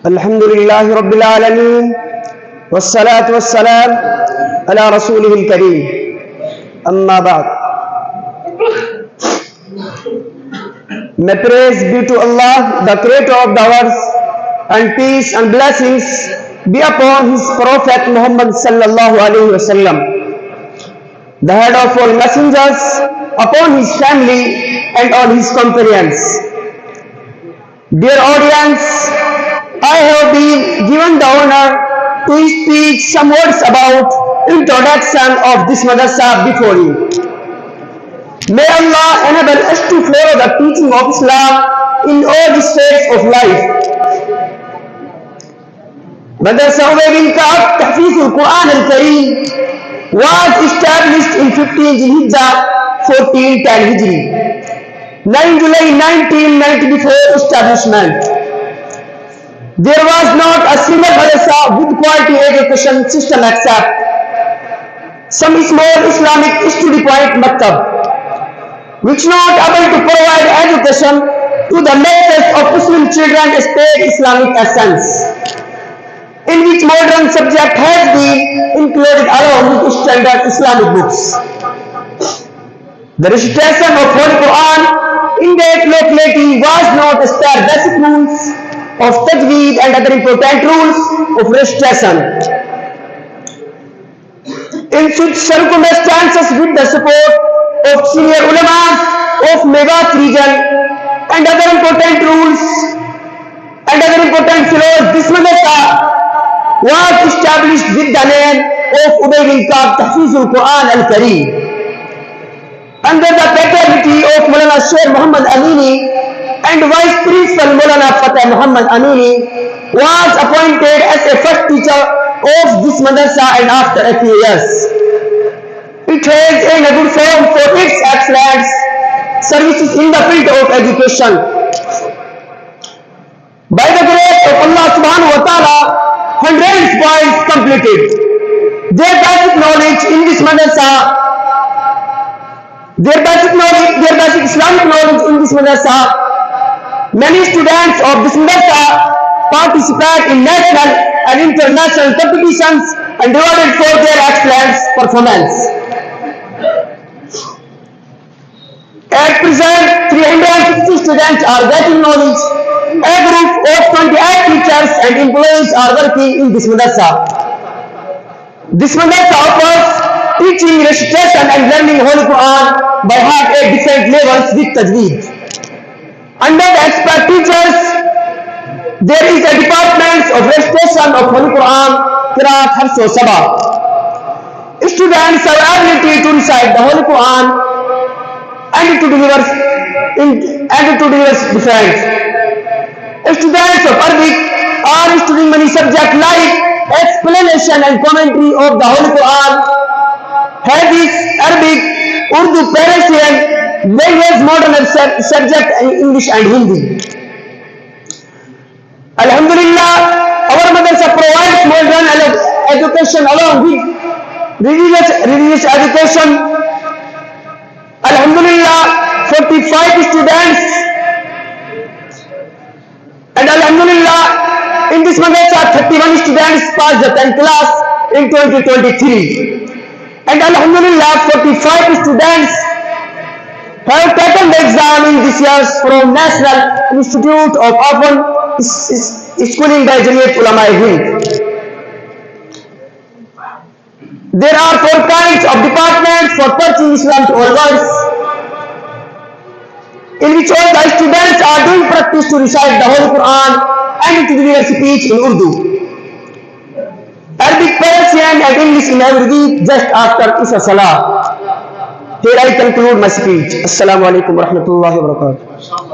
Alhamdulillahi Rabbil Alameen Wassalatu wassalam ala Rasulihil Kareem Amma ba'd. May praise be to Allah, the creator of the worlds, and peace and blessings be upon his prophet Muhammad sallallahu alaihi wasallam, the head of all messengers, upon his family and all his companions. Dear audience, I have been given the honor to speak some words about introduction of this madrasa before you. May Allah enable us to follow the teaching of Islam in all the spheres of life. Madrasa Ubai Bin Kaab Quran al-Kareem was established in 15 Hijjah 1410 Hijri, 9 July 1994 establishment. There was not a single madrasa with quality education system except some small Islamic study point maktab, which not able to provide education to the masses of Muslim children spread Islamic essence, in which modern subject has been included along with standard Islamic books. The recitation of Holy Quran in that locality was not spared basic rules of tajweed and other important rules of recitation. In such circumstances, with the support of senior ulamas of Mewat region and other important rules and other important fellows, this madrasa was established with the name of Ubai Bin Kaab Quran al-Kareem, under the paternity of Maulana Sheikh Muhammad Amini, and Vice Principal Maulana Fateh Muhammad Amini was appointed as a first teacher of this madrasa, and after a few years, it has a good form for its excellent services in the field of education. By the grace of Allah subhanahu wa ta'ala, hundreds of boys completed their basic knowledge in this madrasa, their basic Islamic knowledge in this madrasa. Many students of this madrasa participate in national and international competitions and rewarded for their excellent performance. At present, 360 students are getting knowledge. A group of 28 teachers and employees are working in this madrasa. This madrasa offers teaching, recitation and learning Holy Quran by heart at different levels with tajweed. Under the expert teachers, there is a department of recitation of Holy Quran, Qiraat, Hafs wa Sabah. Students have ability to recite the Holy Quran and to deliver defense. Students of Arabic are studying many subjects like explanation and commentary of the Holy Quran, Hadith, Arabic, Urdu, Persian, language, modern subject, English and Hindi. Alhamdulillah, our madrasa provides modern education along with religious education. Alhamdulillah, 45 students, and Alhamdulillah, in this madrasa 31 students passed the 10th class in 2023, and Alhamdulillah 45 students have taken the exam in this year from National Institute of Open Schooling by Jamiyat Ulama Hind. There are 4 kinds of departments for teaching Islam to all worlds, in which all the students are doing practice to recite the Holy Quran and to deliver speech in Urdu, Arabic, Persian and English in every week just after Isha Salah. Here I conclude my speech. Assalamu alaikum wa rahmatullahi wa barakatuh.